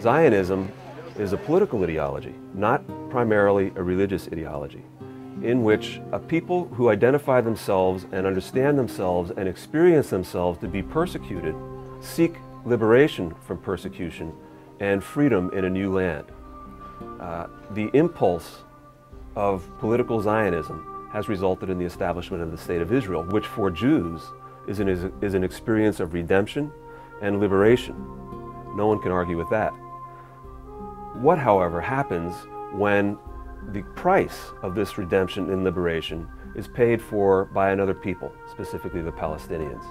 Zionism is a political ideology, not primarily a religious ideology, in which a people who identify themselves and understand themselves and experience themselves to be persecuted seek liberation from persecution and freedom in a new land. The impulse of political Zionism has resulted in the establishment of the State of Israel, which for Jews is an experience of redemption and liberation. No one can argue with that. What, however, happens when the price of this redemption and liberation is paid for by another people, specifically the Palestinians?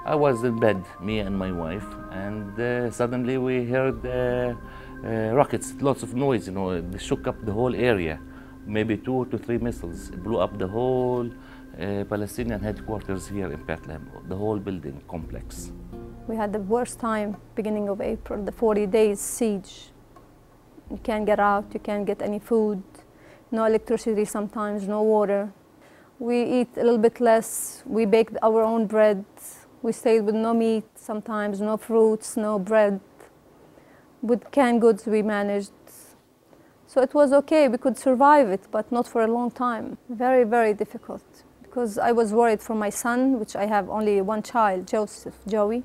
I was in bed, me and my wife, and suddenly we heard rockets, lots of noise, they shook up the whole area. Maybe 2 to 3 missiles blew up the whole Palestinian headquarters here in Bethlehem, the whole building complex. We had the worst time, beginning of April, the 40 days siege. You can't get out, you can't get any food, no electricity sometimes, no water. We eat a little bit less, we baked our own bread. We stayed with no meat sometimes, no fruits, no bread. With canned goods we managed. So it was okay, we could survive it, but not for a long time. Very, very difficult. Because I was worried for my son, which I have only one child, Joey.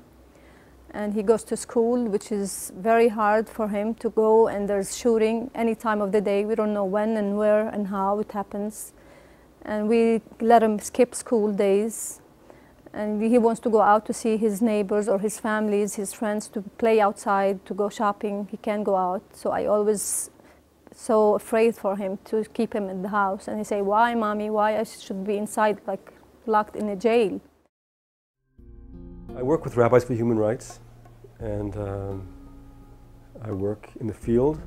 And he goes to school, which is very hard for him to go, and there's shooting any time of the day. We don't know when and where and how it happens. And we let him skip school days. And he wants to go out to see his neighbors or his families, his friends, to play outside, to go shopping. He can't go out. So I always so afraid for him to keep him in the house. And he say, why, mommy, why I should be inside, like locked in a jail? I work with Rabbis for Human Rights, and I work in the field.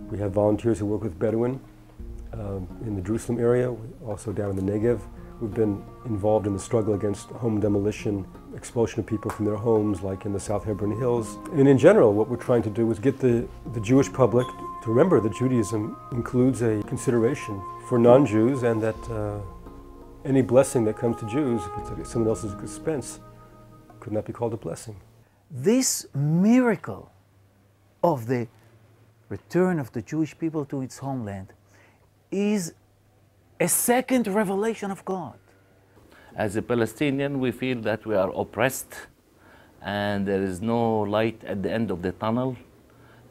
We have volunteers who work with Bedouin in the Jerusalem area, also down in the Negev. We've been involved in the struggle against home demolition, expulsion of people from their homes, like in the South Hebron Hills. And in general, what we're trying to do is get the Jewish public to remember that Judaism includes a consideration for non-Jews, and that any blessing that comes to Jews, if it's at someone else's expense, could not be called a blessing. This miracle of the return of the Jewish people to its homeland is a second revelation of God. As a Palestinian, we feel that we are oppressed and there is no light at the end of the tunnel.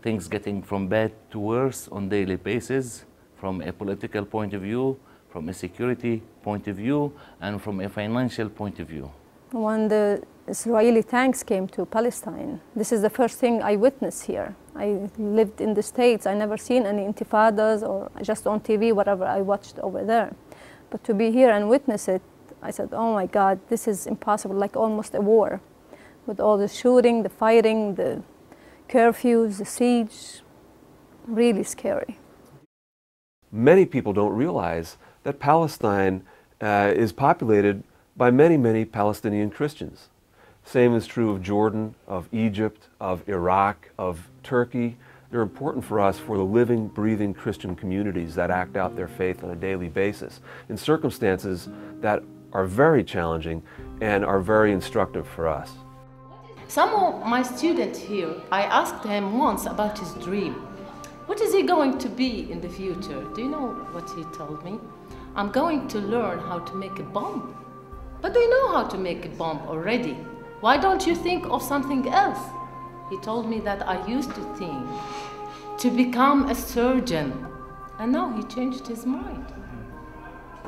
Things getting from bad to worse on a daily basis, from a political point of view, from a security point of view, and from a financial point of view. When the Israeli tanks came to Palestine, this is the first thing I witnessed here. I lived in the States, I never seen any intifadas, or just on TV, whatever I watched over there. But to be here and witness it, I said, oh my God, this is impossible, like almost a war. With all the shooting, the fighting, the curfews, the siege, really scary. Many people don't realize that Palestine is populated by many, many Palestinian Christians. Same is true of Jordan, of Egypt, of Iraq, of Turkey. They're important for us for the living, breathing Christian communities that act out their faith on a daily basis in circumstances that are very challenging and are very instructive for us. Some of my students here, I asked him once about his dream. What is he going to be in the future? Do you know what he told me? I'm going to learn how to make a bomb. But I know how to make a bomb already. Why don't you think of something else? He told me that I used to think to become a surgeon, and now he changed his mind.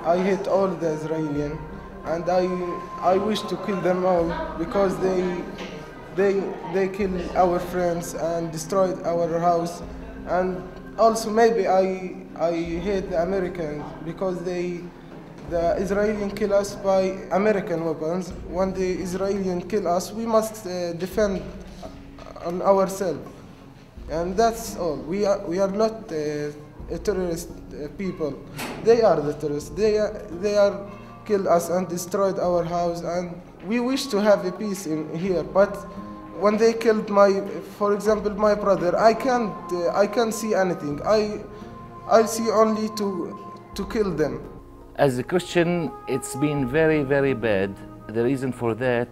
I hate all the Israelis, and I wish to kill them all because they killed our friends and destroyed our house. And also maybe I hate the Americans because the Israelis kill us by American weapons. When the Israelis kill us, we must defend on ourselves. And that's all. We are not a terrorist people. They are the terrorists. They are killed us and destroyed our house. And we wish to have a peace in here. But when they killed for example, my brother, I can't see anything. I see only to kill them. As a Christian, it's been very, very bad. The reason for that,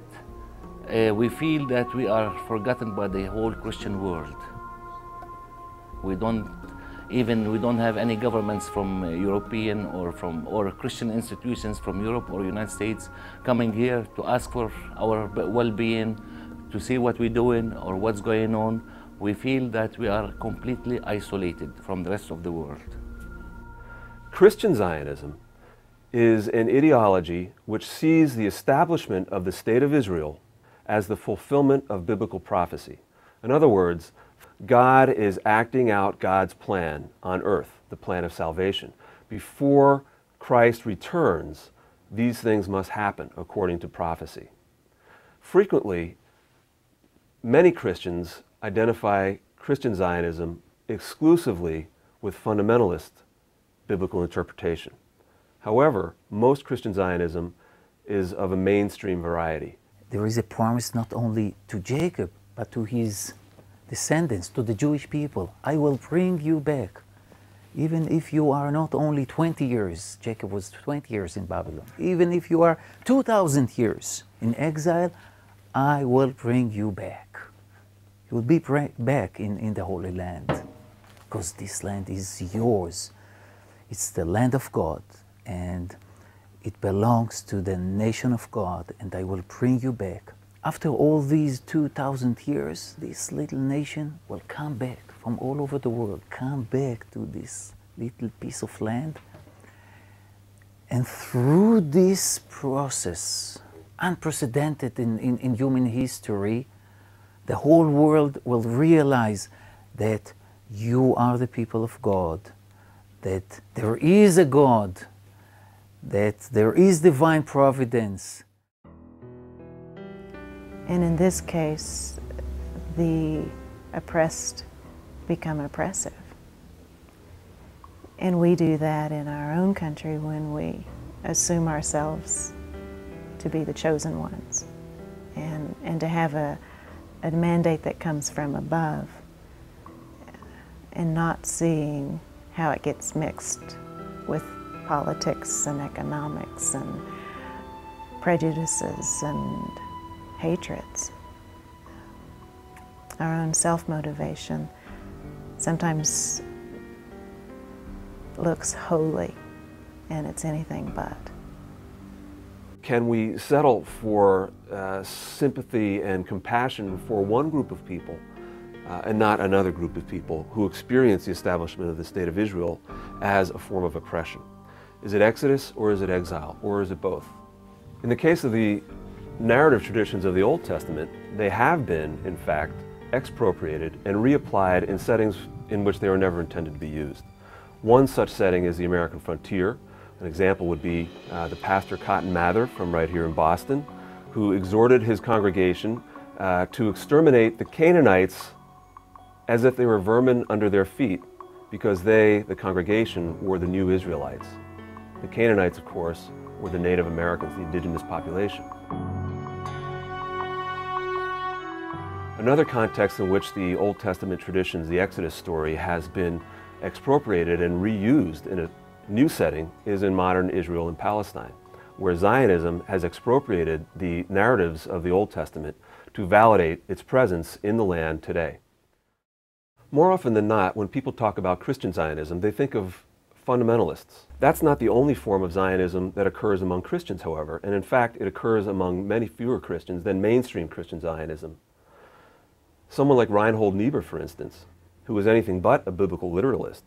we feel that we are forgotten by the whole Christian world. We don't have any governments from European or Christian institutions from Europe or United States coming here to ask for our well-being, to see what we're doing or what's going on. We feel that we are completely isolated from the rest of the world. Christian Zionism is an ideology which sees the establishment of the State of Israel as the fulfillment of biblical prophecy. In other words, God is acting out God's plan on earth, the plan of salvation. Before Christ returns, these things must happen according to prophecy. Frequently, many Christians identify Christian Zionism exclusively with fundamentalist biblical interpretation. However, most Christian Zionism is of a mainstream variety. There is a promise not only to Jacob, but to his descendants, to the Jewish people. I will bring you back. Even if you are not only 20 years, Jacob was 20 years in Babylon, even if you are 2,000 years in exile, I will bring you back. You will be back in the Holy Land, because this land is yours. It's the land of God, and it belongs to the nation of God, and I will bring you back. After all these 2,000 years, this little nation will come back from all over the world, come back to this little piece of land. And through this process, unprecedented in human history, the whole world will realize that you are the people of God, that there is a God, that there is divine providence. And in this case, the oppressed become oppressive. And we do that in our own country when we assume ourselves to be the chosen ones, and to have a mandate that comes from above, and not seeing how it gets mixed with politics and economics and prejudices and hatreds. Our own self-motivation sometimes looks holy, and it's anything but. Can we settle for sympathy and compassion for one group of people and not another group of people who experience the establishment of the State of Israel as a form of oppression? Is it exodus, or is it exile, or is it both? In the case of the narrative traditions of the Old Testament, they have been, in fact, expropriated and reapplied in settings in which they were never intended to be used. One such setting is the American frontier. An example would be the pastor Cotton Mather from right here in Boston, who exhorted his congregation to exterminate the Canaanites as if they were vermin under their feet, because they, the congregation, were the new Israelites. The Canaanites, of course, were the Native Americans, the indigenous population. Another context in which the Old Testament traditions, the Exodus story, has been expropriated and reused in a new setting is in modern Israel and Palestine, where Zionism has expropriated the narratives of the Old Testament to validate its presence in the land today. More often than not, when people talk about Christian Zionism, they think of fundamentalists. That's not the only form of Zionism that occurs among Christians, however, and in fact it occurs among many fewer Christians than mainstream Christian Zionism. Someone like Reinhold Niebuhr, for instance, who was anything but a biblical literalist,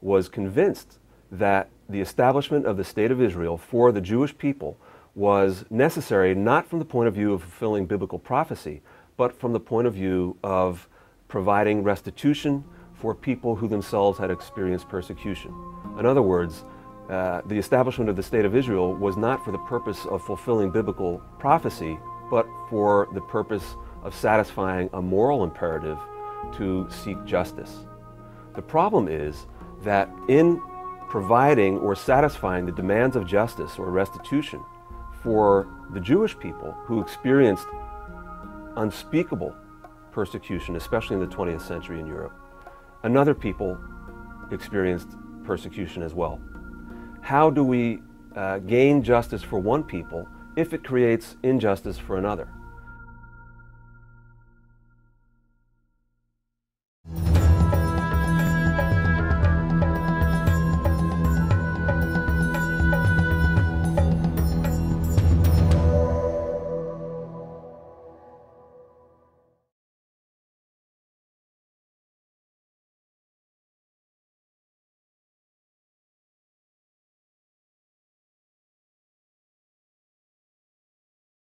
was convinced that the establishment of the State of Israel for the Jewish people was necessary not from the point of view of fulfilling biblical prophecy, but from the point of view of providing restitution for people who themselves had experienced persecution. In other words, the establishment of the State of Israel was not for the purpose of fulfilling biblical prophecy, but for the purpose of satisfying a moral imperative to seek justice. The problem is that in providing or satisfying the demands of justice or restitution for the Jewish people who experienced unspeakable persecution, especially in the 20th century in Europe, another people experienced persecution as well. How do we gain justice for one people if it creates injustice for another?